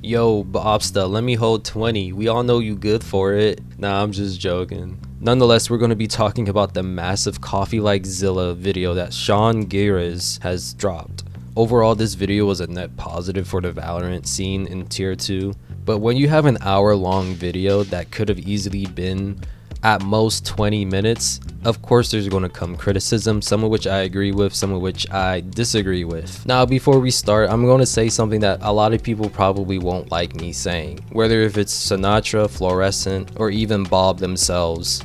Yo, Bobsta, let me hold 20. We all know you good for it. Nah, I'm just joking. Nonetheless, we're going to be talking about the massive Coffee Like Zilla video that Sean Gires has dropped. Overall, this video was a net positive for the Valorant scene in Tier 2. But when you have an hour-long video that could have easily been at most 20 minutes, of course there's going to come criticism, some of which I agree with, some of which I disagree with. Now, before we start, I'm going to say something that a lot of people probably won't like me saying. Whether if it's Sinatra, Fluorescent, or even Bob themselves,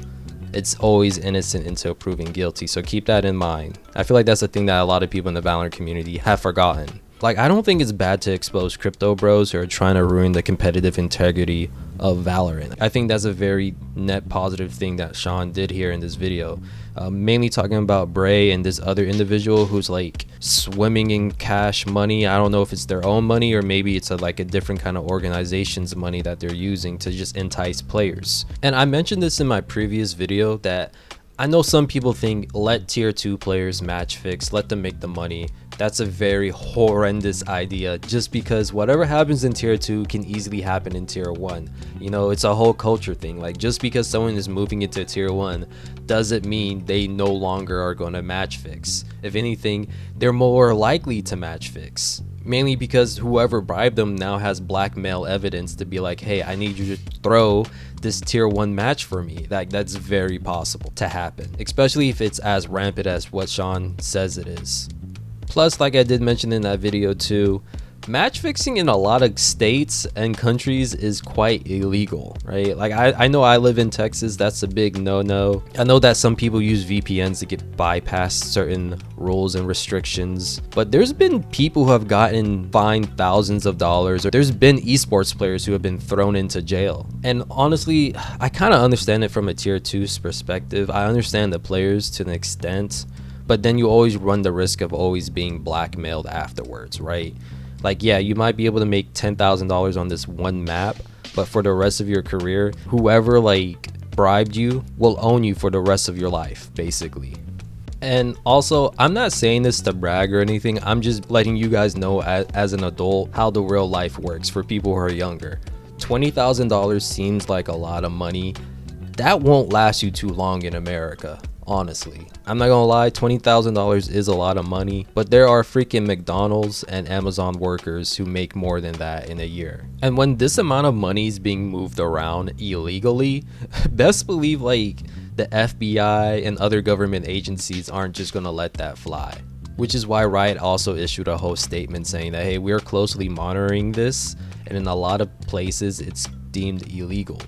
it's always innocent until proven guilty, so keep that in mind. I feel like that's a thing that a lot of people in the Valorant community have forgotten. Like, I don't think it's bad to expose crypto bros who are trying to ruin the competitive integrity of Valorant. I think that's a very net positive thing that Sean did here in this video. Mainly talking about Bray and this other individual who's like swimming in cash money. I don't know if it's their own money or maybe it's like a different kind of organization's money that they're using to just entice players. And I mentioned this in my previous video that I know some people think let tier 2 players match fix, let them make the money. That's a very horrendous idea, just because whatever happens in tier 2 can easily happen in tier 1. You know, it's a whole culture thing. Like, just because someone is moving into tier 1 doesn't mean they no longer are going to match fix. If anything, they're more likely to match fix. Mainly because whoever bribed them now has blackmail evidence to be like, hey, I need you to throw this tier 1 match for me. That's very possible to happen, especially if it's as rampant as what Sean says it is. Plus, like I did mention in that video too, match fixing in a lot of states and countries is quite illegal, right? Like I know I live in Texas, that's a big no-no. I know that some people use VPNs to get bypassed certain rules and restrictions, but there's been people who have gotten fined thousands of dollars, or there's been esports players who have been thrown into jail. And honestly, I kind of understand it from a tier 2's perspective. I understand the players to an extent, but then you always run the risk of always being blackmailed afterwards, right? Like, yeah, you might be able to make $10,000 on this one map, but for the rest of your career, whoever like bribed you will own you for the rest of your life, basically. And also, I'm not saying this to brag or anything, I'm just letting you guys know as an adult how the real life works for people who are younger. $20,000 seems like a lot of money. That won't last you too long in America. Honestly, I'm not gonna lie, $20,000 is a lot of money, but there are freaking McDonald's and Amazon workers who make more than that in a year. And when this amount of money is being moved around illegally, best believe like the FBI and other government agencies aren't just gonna let that fly. Which is why Riot also issued a whole statement saying that, hey, we're closely monitoring this, and in a lot of places it's deemed illegal.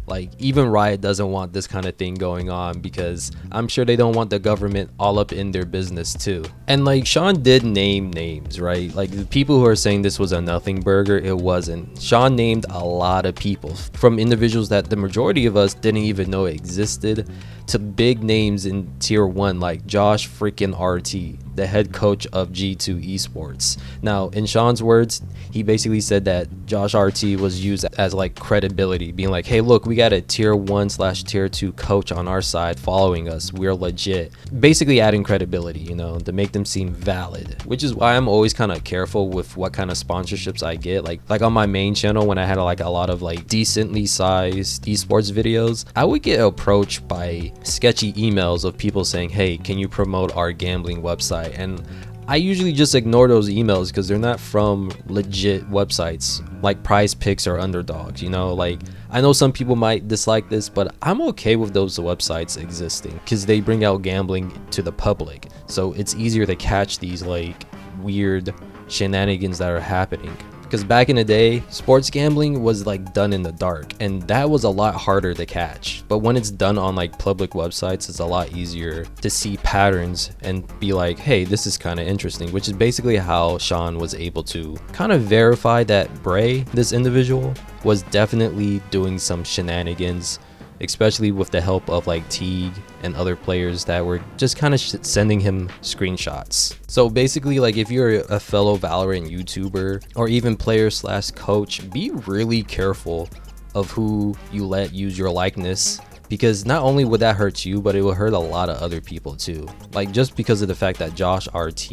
Like, even Riot doesn't want this kind of thing going on because I'm sure they don't want the government all up in their business too. And like, Sean did name names, right? Like, the people who are saying this was a nothing burger, it wasn't. Sean named a lot of people, from individuals that the majority of us didn't even know existed to big names in tier 1 like Josh freaking RT, the head coach of G2 Esports. Now, in Sean's words, he basically said that Josh RT was used as like credibility, being like, hey, look, we got a tier 1/tier 2 coach on our side following us, we're legit. Basically adding credibility, you know, to make them seem valid, which is why I'm always kind of careful with what kind of sponsorships I get. Like on my main channel, when I had like a lot of like decently sized esports videos, I would get approached by sketchy emails of people saying, hey, can you promote our gambling website? And I usually just ignore those emails because they're not from legit websites like Prize Picks or Underdogs, you know? Like, I know some people might dislike this, but I'm okay with those websites existing because they bring out gambling to the public, so it's easier to catch these like weird shenanigans that are happening. Because back in the day, sports gambling was like done in the dark, and that was a lot harder to catch. But when it's done on like public websites, it's a lot easier to see patterns and be like, hey, this is kind of interesting, which is basically how Sean was able to kind of verify that Bray, this individual, was definitely doing some shenanigans, especially with the help of like Teague and other players that were just kind of sending him screenshots. So basically, like, if you're a fellow Valorant YouTuber or even player/coach, be really careful of who you let use your likeness because not only would that hurt you, but it will hurt a lot of other people too. Like, just because of the fact that Josh RT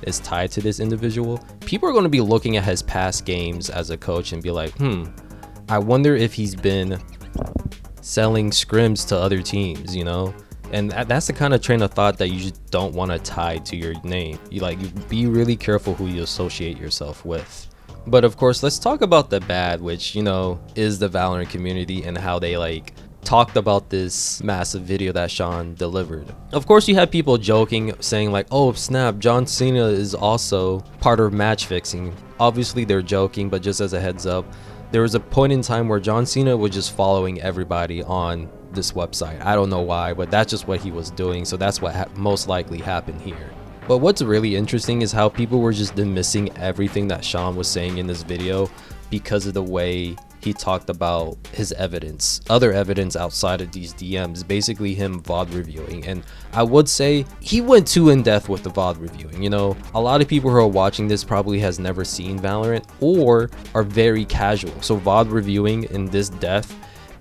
is tied to this individual, people are going to be looking at his past games as a coach and be like, I wonder if he's been selling scrims to other teams, you know? And that's the kind of train of thought that you just don't want to tie to your name. You be really careful who you associate yourself with. But of course, let's talk about the bad, which, you know, is the Valorant community and how they like talked about this massive video that Sean delivered. Of course, you have people joking, saying like, oh snap, John Cena is also part of match fixing. Obviously they're joking, but just as a heads up, there was a point in time where John Cena was just following everybody on this website. I don't know why, but that's just what he was doing, so that's what most likely happened here. But what's really interesting is how people were just dismissing everything that Sean was saying in this video because of the way he talked about his evidence, other evidence outside of these DMs, basically him VOD reviewing. And I would say he went too in depth with the VOD reviewing. You know, a lot of people who are watching this probably has never seen Valorant or are very casual, so VOD reviewing in this depth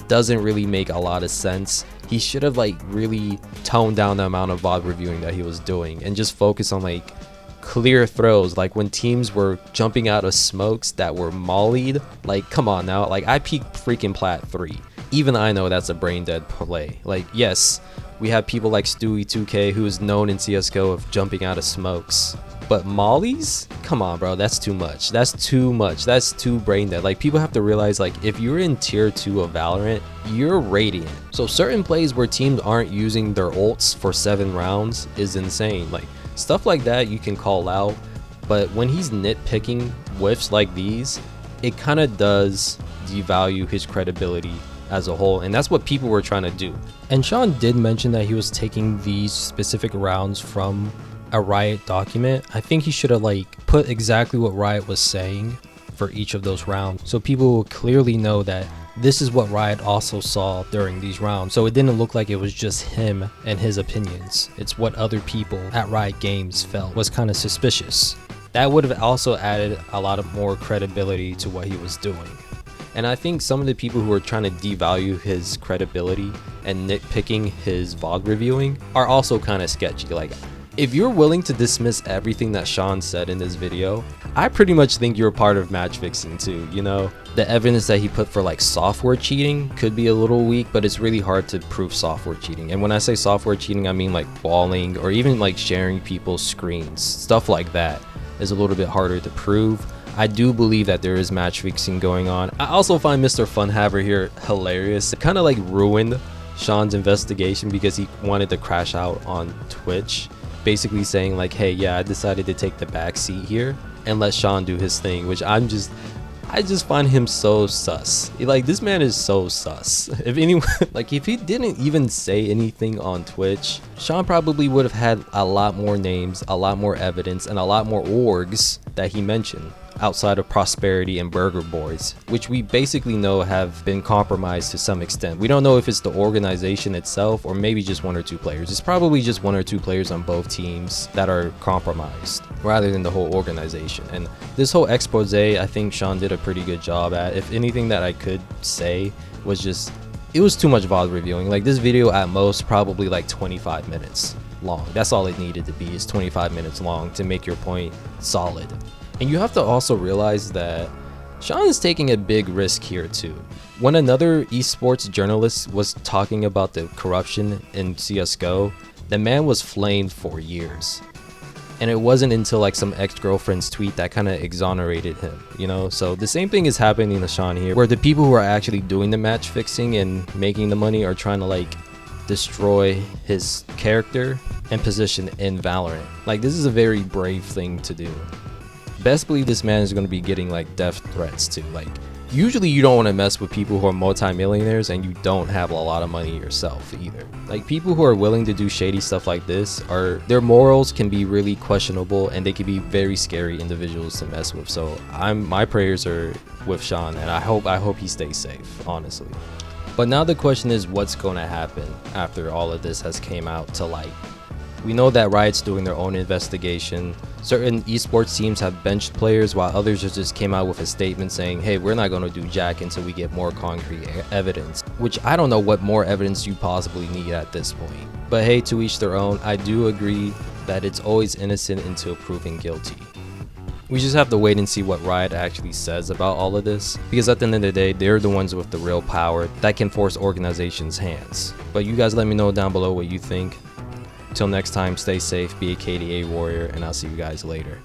doesn't really make a lot of sense. He should have like really toned down the amount of VOD reviewing that he was doing and just focus on like clear throws, like when teams were jumping out of smokes that were mollied. Like, come on now, like I peaked freaking plat 3. Even I know that's a brain dead play. Like, yes, we have people like Stewie2K who is known in CSGO of jumping out of smokes, but mollies? Come on, bro, that's too much. That's too much. That's too brain dead. Like, people have to realize, like, if you're in tier 2 of Valorant, you're radiant. So certain plays where teams aren't using their ults for 7 rounds is insane. Like, stuff like that you can call out, but when he's nitpicking whiffs like these, it kind of does devalue his credibility as a whole, and that's what people were trying to do. And Sean did mention that he was taking these specific rounds from a Riot document. I think he should have like put exactly what Riot was saying for each of those rounds, so people will clearly know that this is what Riot also saw during these rounds. So it didn't look like it was just him and his opinions. It's what other people at Riot Games felt was kind of suspicious. That would have also added a lot of more credibility to what he was doing. And I think some of the people who are trying to devalue his credibility and nitpicking his VOD reviewing are also kind of sketchy. Like, if you're willing to dismiss everything that Sean said in this video, I pretty much think you're a part of match fixing too, you know? The evidence that he put for like software cheating could be a little weak, but it's really hard to prove software cheating. And when I say software cheating, I mean like walling or even like sharing people's screens. Stuff like that is a little bit harder to prove. I do believe that there is match fixing going on. I also find Mr. Funhaver here hilarious. It kind of like ruined Sean's investigation because he wanted to crash out on Twitch, basically saying like, hey, yeah, I decided to take the back seat here and let Sean do his thing, which I just find him so sus. Like, this man is so sus. If anyone, like, if he didn't even say anything on Twitch, Sean probably would have had a lot more names, a lot more evidence, and a lot more orgs that he mentioned outside of Prosperity and Burger Boys, which we basically know have been compromised to some extent. We don't know if it's the organization itself or maybe just 1 or 2 players. It's probably just 1 or 2 players on both teams that are compromised rather than the whole organization. And this whole expose, I think Sean did a pretty good job at. If anything that I could say was just, it was too much VOD reviewing. Like, this video at most probably like 25 minutes long. That's all it needed to be, is 25 minutes long to make your point solid. And you have to also realize that Sean is taking a big risk here too. When another esports journalist was talking about the corruption in CSGO, the man was flamed for years. And it wasn't until like some ex-girlfriend's tweet that kind of exonerated him, you know? So the same thing is happening to Sean here, where the people who are actually doing the match fixing and making the money are trying to like destroy his character and position in Valorant. Like, this is a very brave thing to do. Best believe this man is going to be getting like death threats too. Like, usually you don't want to mess with people who are multi-millionaires and you don't have a lot of money yourself either. Like, people who are willing to do shady stuff like this, their morals can be really questionable and they can be very scary individuals to mess with. So my prayers are with Sean, and I hope he stays safe, honestly. But now the question is, what's going to happen after all of this has came out to light? We know that Riot's doing their own investigation. Certain esports teams have benched players, while others just came out with a statement saying, hey, we're not going to do jack until we get more concrete evidence, which I don't know what more evidence you possibly need at this point. But hey, to each their own. I do agree that it's always innocent until proven guilty. We just have to wait and see what Riot actually says about all of this, because at the end of the day, they're the ones with the real power that can force organizations' hands. But you guys let me know down below what you think. Till next time, stay safe, be a KDA warrior, and I'll see you guys later.